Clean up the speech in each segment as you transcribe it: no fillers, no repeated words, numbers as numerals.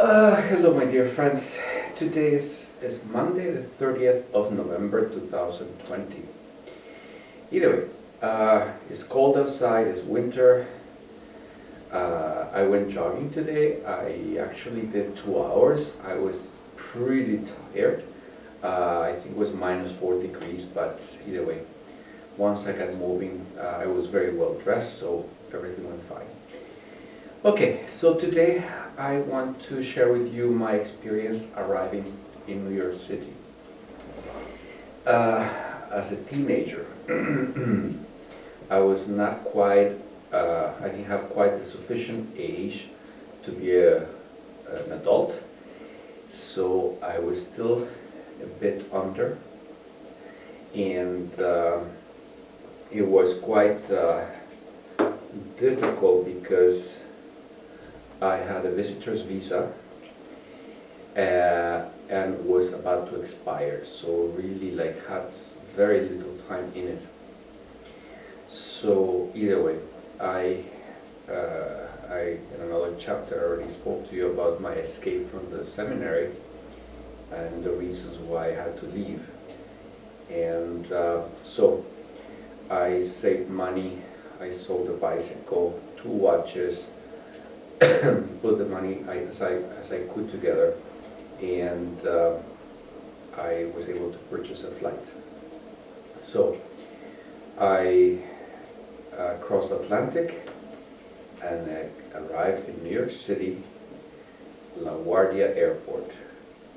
Hello, my dear friends. Today is Monday, the 30th of November 2020. Either way, it's cold outside, it's winter. I went jogging today. I actually did 2 hours. I was pretty tired. I think it was -4 degrees, but either way, once I got moving, I was very well dressed, so everything went fine. Okay, so today I want to share with you my experience arriving in New York City. As a teenager, I was not quite, I didn't have quite the sufficient age to be an adult, so I was still a bit under, and it was quite difficult because I had a visitor's visa and was about to expire, so really had very little time in it. So either way, I in another chapter already spoke to you about my escape from the seminary and the reasons why I had to leave. And so I saved money, I sold a bicycle, 2 watches, put the money as I could together, and I was able to purchase a flight. So I crossed Atlantic and I arrived in New York City, LaGuardia Airport.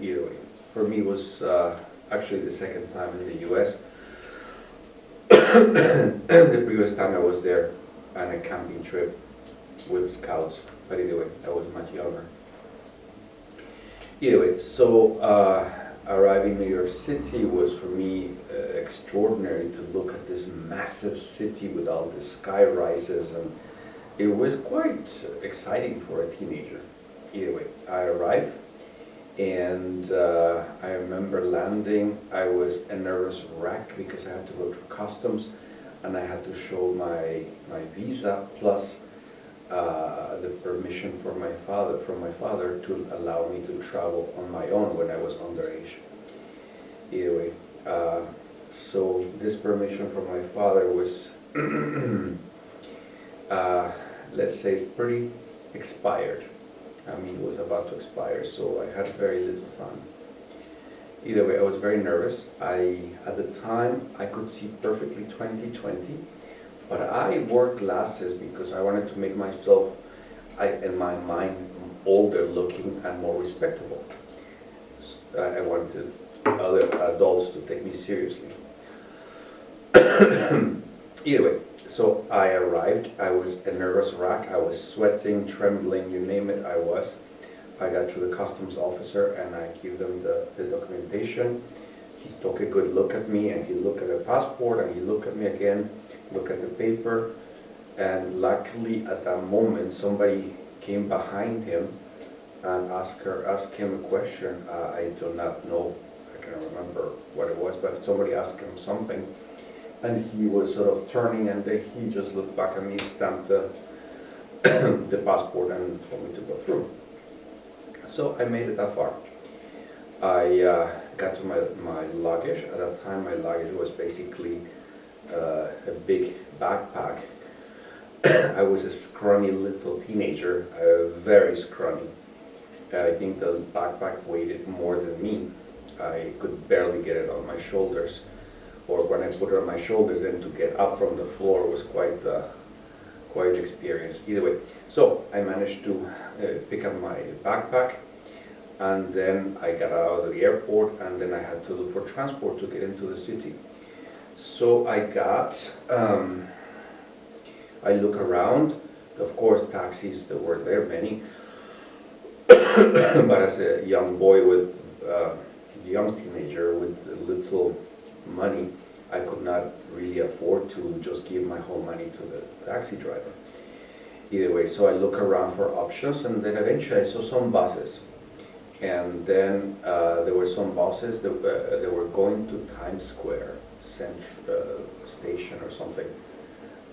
Either way, for me it was actually the second time in the US. The previous time I was there on a camping trip with scouts, but either way, I was much younger. Either way, so arriving in New York City was for me extraordinary to look at this massive city with all the sky rises, and it was quite exciting for a teenager. Either way, I arrived, and I remember landing. I was a nervous wreck because I had to go through customs, and I had to show my visa plus the permission from my father to allow me to travel on my own when I was underage. Either way, so this permission from my father was, let's say, pretty expired. I mean, it was about to expire, so I had very little time. Either way, I was very nervous. At the time, I could see perfectly 20/20. But I wore glasses because I wanted to make myself, in my mind, older looking and more respectable. I wanted other adults to take me seriously. Either way, so I arrived. I was a nervous wreck. I was sweating, trembling, you name it, I was. I got to the customs officer and I gave them the documentation. He took a good look at me and he looked at the passport and he looked at me again. Look at the paper, and luckily at that moment somebody came behind him and asked him a question. I do not know, I can't remember what it was, but somebody asked him something, and he was sort of turning, and then he just looked back at me, stamped the the passport, and told me to go through. So I made it that far. I got to my luggage. At that time, my luggage was basically a big backpack. I was a scrawny little teenager, very scrawny. I think the backpack weighed more than me. I could barely get it on my shoulders, or when I put it on my shoulders, then to get up from the floor was quite experience. Either way, so I managed to pick up my backpack, and then I got out of the airport, and then I had to look for transport to get into the city. So I look around. Of course, taxis, there were many. But as a young boy young teenager with little money, I could not really afford to just give my whole money to the taxi driver. Either way, so I look around for options, and then eventually I saw some buses. And then there were some buses that were going to Times Square station or something.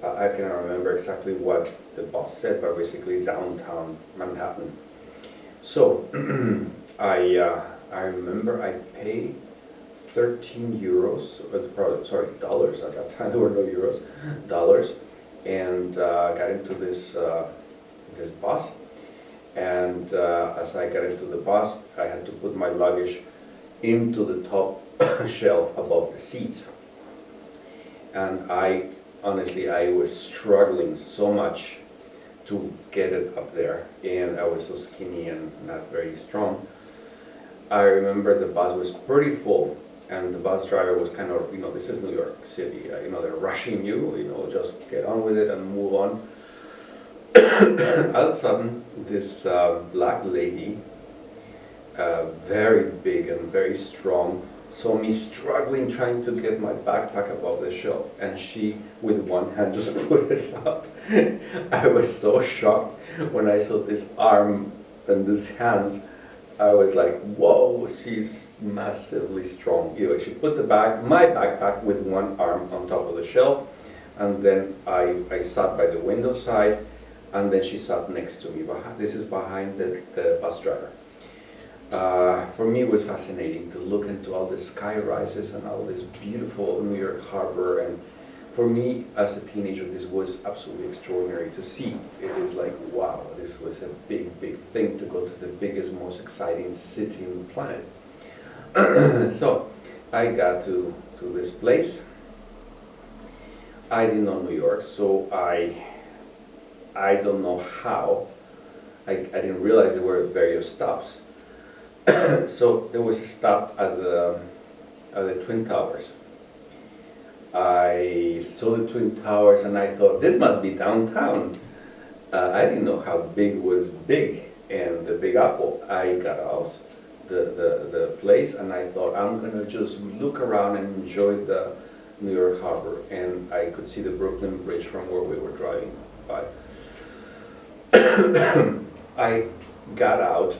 I cannot remember exactly what the bus said, but basically downtown Manhattan. So I remember I paid 13 euros, probably, sorry, dollars at that time. There were no euros, dollars, and got into this bus. And as I got into the bus, I had to put my luggage into the top shelf above the seats. And honestly, I was struggling so much to get it up there, and I was so skinny and not very strong. I remember the bus was pretty full, and the bus driver was kind of, this is New York City, they're rushing you, just get on with it and move on. All of a sudden, this black lady, very big and very strong, saw me struggling trying to get my backpack above the shelf, and she, with one hand, just put it up. I was so shocked when I saw this arm and these hands. I was like, whoa, she's massively strong. She put my backpack with one arm on top of the shelf, and then I sat by the window side, and then she sat next to me. This is behind the bus driver. For me, it was fascinating to look into all the sky rises and all this beautiful New York harbor. And for me, as a teenager, this was absolutely extraordinary to see. It is like, wow, this was a big, big thing to go to the biggest, most exciting city on the planet. So I got to this place. I didn't know New York, so I don't know how. I didn't realize there were various stops. So there was a stop at the Twin Towers. I saw the Twin Towers and I thought, this must be downtown. I didn't know how big was big, and the Big Apple. I got out the place and I thought, I'm gonna just look around and enjoy the New York harbor. And I could see the Brooklyn Bridge from where we were driving by. I got out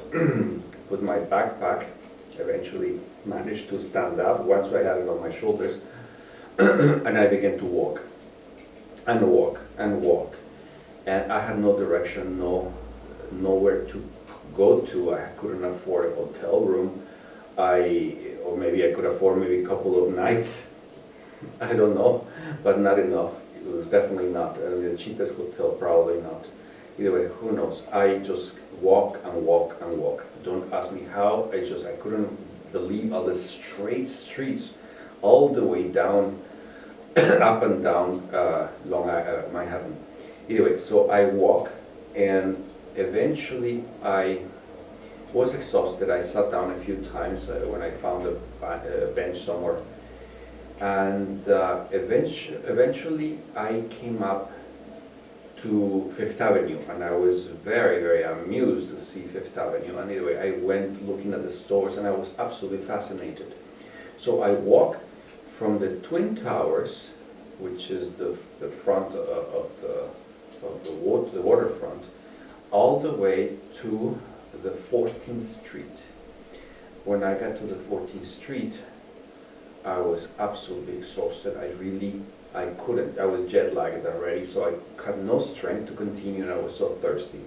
with my backpack, eventually managed to stand up once I had it on my shoulders, and I began to walk, and walk, and walk. And I had no direction, nowhere to go to. I couldn't afford a hotel room. Or maybe I could afford maybe a couple of nights. I don't know, but not enough. It was definitely not. The cheapest hotel, probably not. Either way, who knows? I just walk and walk and walk. Don't ask me how. I couldn't believe all the straight streets, all the way down, up and down Manhattan. Anyway, so I walk, and eventually I was exhausted. I sat down a few times when I found a bench somewhere, and eventually I came up to Fifth Avenue, and I was very, very amused to see Fifth Avenue. And anyway, I went looking at the stores, and I was absolutely fascinated. So I walked from the Twin Towers, which is the front of the waterfront, all the way to the 14th Street. When I got to the 14th Street, I was absolutely exhausted. I couldn't. I was jet lagged already, so I had no strength to continue, and I was so thirsty.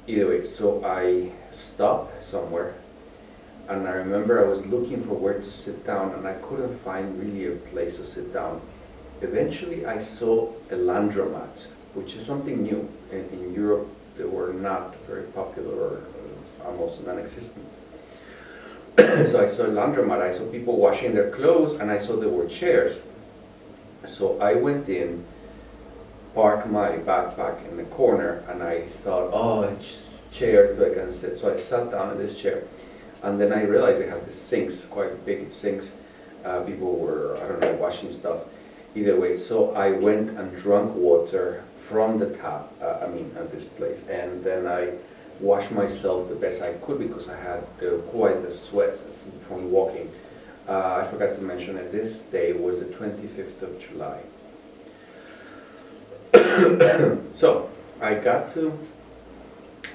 Either way, so I stopped somewhere, and I remember I was looking for where to sit down, and I couldn't find really a place to sit down. Eventually, I saw a laundromat, which is something new. In Europe, they were not very popular, or almost non-existent. So I saw a laundromat, I saw people washing their clothes, and I saw there were chairs. So I went in, parked my backpack in the corner, and I thought, oh, a chair so I can sit. So I sat down in this chair, and then I realized they had the sinks, quite big sinks. People were, I don't know, washing stuff. Either way, so I went and drank water from the tap, at this place, and then I washed myself the best I could because I had quite a sweat from walking. I forgot to mention that this day was the 25th of July. So I got to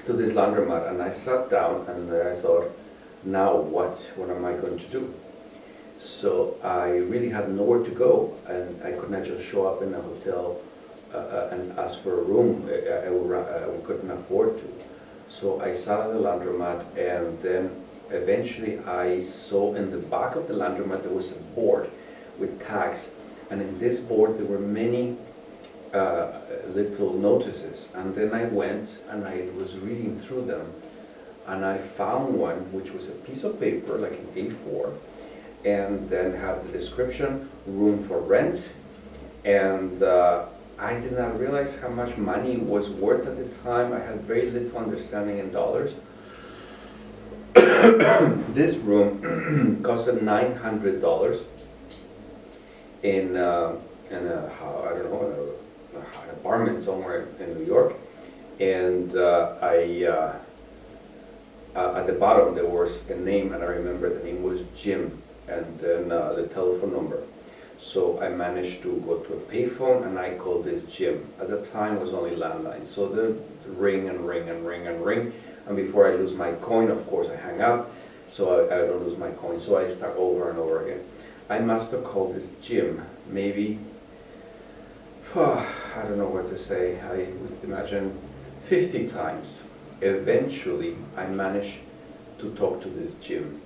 this laundromat, and I sat down, and I thought, now what am I going to do? So I really had nowhere to go, and I could not just show up in a hotel and ask for a room. I couldn't afford to. So I sat at the laundromat, and then eventually I saw in the back of the laundromat there was a board with tags, and in this board there were many little notices, and then I went and I was reading through them, and I found one which was a piece of paper like an A4, and then had the description, room for rent, and I did not realize how much money was worth at the time. I had very little understanding in dollars. This room costed $900 in a I don't know, an apartment somewhere in New York, and at the bottom there was a name, and I remember the name was Jim, and then the telephone number. So I managed to go to a payphone, and I called this Jim. At the time it was only landline, so the ring and ring and ring and ring, and before I lose my coin, of course, I hang up, so I don't lose my coin, so I start over and over again. I must have called this Jim maybe, I don't know what to say, I would imagine 50 times. Eventually I managed to talk to this Jim.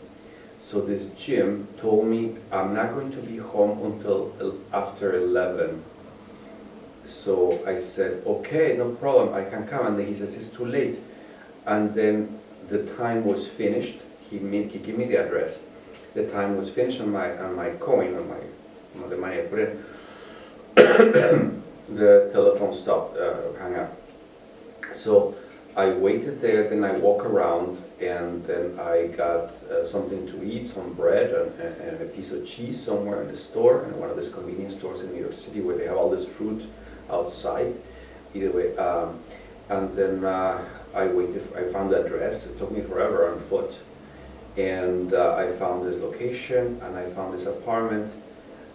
So this Jim told me, I'm not going to be home until after 11. So I said, okay, no problem, I can come. And then he says, it's too late. And then the time was finished. He gave me the address. The time was finished on my coin, on the money I put in. The telephone stopped, hung up. So I waited there, then I walk around, and then I got something to eat, some bread and a piece of cheese somewhere in the store, in one of these convenience stores in New York City where they have all this fruit outside. Either way, and then I waited. I found the address. It took me forever on foot, and I found this location, and I found this apartment,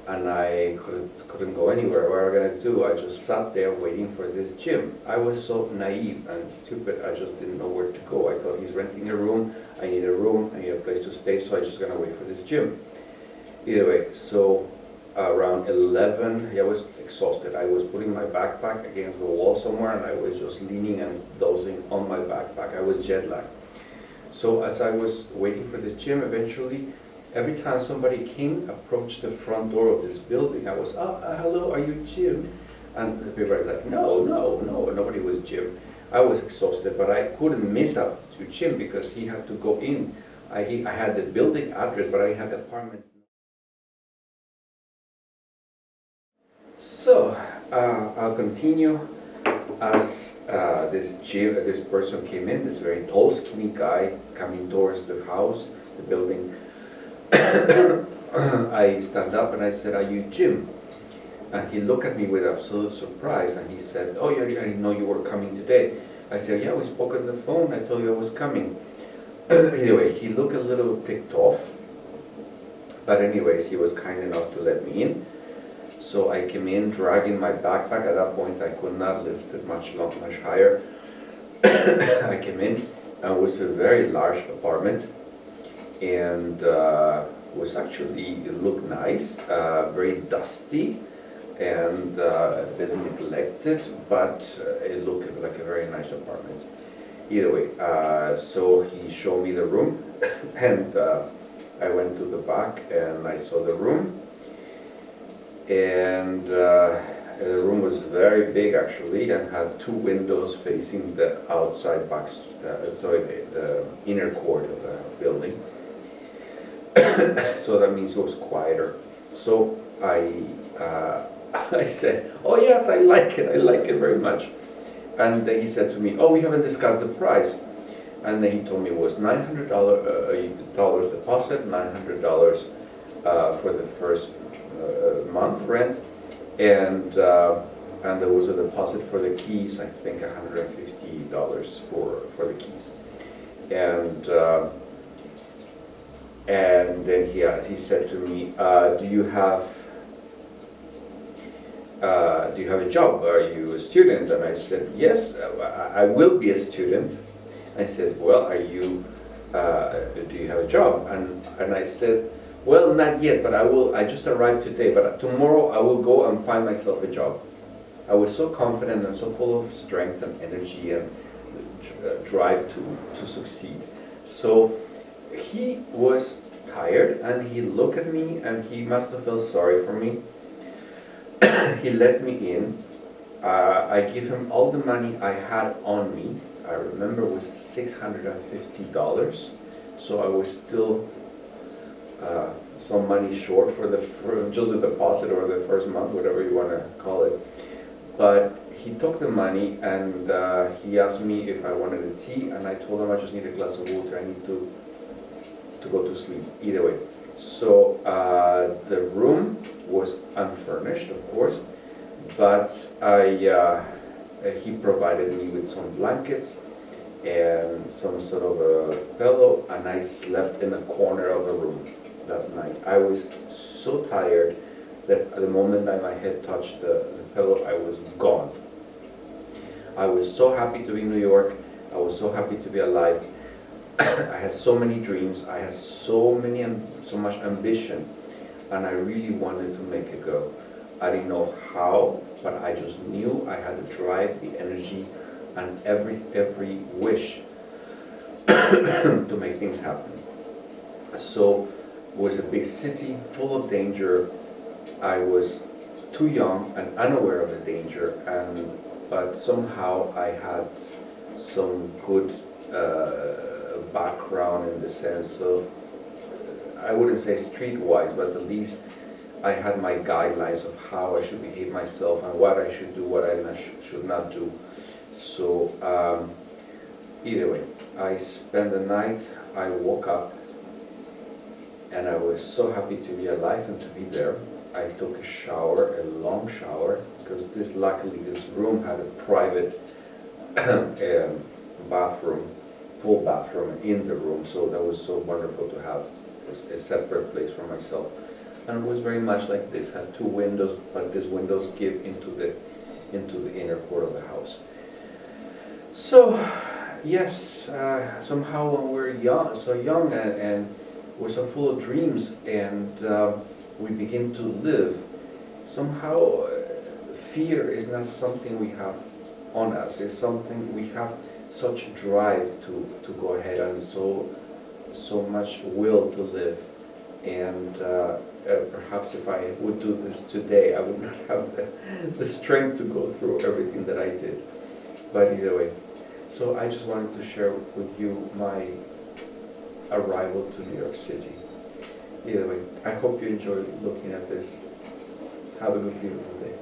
and I couldn't go anywhere. What am I gonna do? I just sat there waiting for this Jim. I was so naive and stupid. I just didn't know where to go. I thought he's renting a room. I need a room. I need a place to stay. So I just gonna wait for this Jim. Either way, so around 11, I was exhausted. I was putting my backpack against the wall somewhere, and I was just leaning and dozing on my backpack. I was jet lagged. So as I was waiting for this Jim, eventually, every time somebody approached the front door of this building, I was, hello, are you Jim? And the people were like, no, nobody was Jim. I was exhausted, but I couldn't miss out to Jim because he had to go in. I had the building address, but I had the apartment. So I'll continue as this person came in, this very tall, skinny guy coming towards the house, the building. I stand up and I said, are you Jim? And he looked at me with absolute surprise, and he said, oh, yeah, I didn't know you were coming today. I said, yeah, we spoke on the phone, I told you I was coming. Anyway, he looked a little ticked off, but anyways, he was kind enough to let me in. So I came in dragging my backpack. At that point I could not lift it much higher. I came in, and it was a very large apartment, and it looked nice, very dusty, and a bit neglected, but it looked like a very nice apartment. Either way, so he showed me the room, and I went to the back and I saw the room, and the room was very big actually, and had two windows facing the outside the inner court of the building. So that means it was quieter. So I said, oh yes, I like it very much. And then he said to me, oh, we haven't discussed the price. And then he told me it was $900 deposit, $900 for the first month rent, and there was a deposit for the keys, I think $150 for the keys. And then he said to me, do you have a job? Are you a student? And I said, yes, I will be a student. And he says, well, do you have a job? And I said, well, not yet, but I will. I just arrived today, but tomorrow I will go and find myself a job. I was so confident and so full of strength and energy and drive to succeed. So he was tired and he looked at me and he must have felt sorry for me. He let me in. I gave him all the money I had on me. I remember it was $650. So I was still some money short for just the deposit or the first month, whatever you want to call it. But he took the money and he asked me if I wanted a tea, and I told him I just need a glass of water. I need to go to sleep. Either way. So the room was unfurnished, of course, but he provided me with some blankets and some sort of a pillow, and I slept in a corner of the room that night. I was so tired that the moment that my head touched the pillow, I was gone. I was so happy to be in New York. I was so happy to be alive. I had so many dreams. I had so much ambition, and I really wanted to make it go. I didn't know how, but I just knew I had the drive, the energy, and every wish to make things happen. So it was a big city full of danger. I was too young and unaware of the danger, but somehow I had some good background in the sense of, I wouldn't say streetwise, but at least I had my guidelines of how I should behave myself and what I should do, what I should not do. So either way, I spent the night, I woke up, and I was so happy to be alive and to be there. I took a shower, a long shower, because luckily this room had a private bathroom, full bathroom in the room, so that was so wonderful to have a separate place for myself. And it was very much like this, had two windows, but these windows give into the inner core of the house. So yes, somehow when we're young, so young and we're so full of dreams, and we begin to live, somehow fear is not something we have on us. It's something we have such drive to go ahead, and so much will to live. And perhaps if I would do this today, I would not have the strength to go through everything that I did. But either way, so I just wanted to share with you my arrival to New York City. Either way, I hope you enjoyed looking at this. Have a good, beautiful day.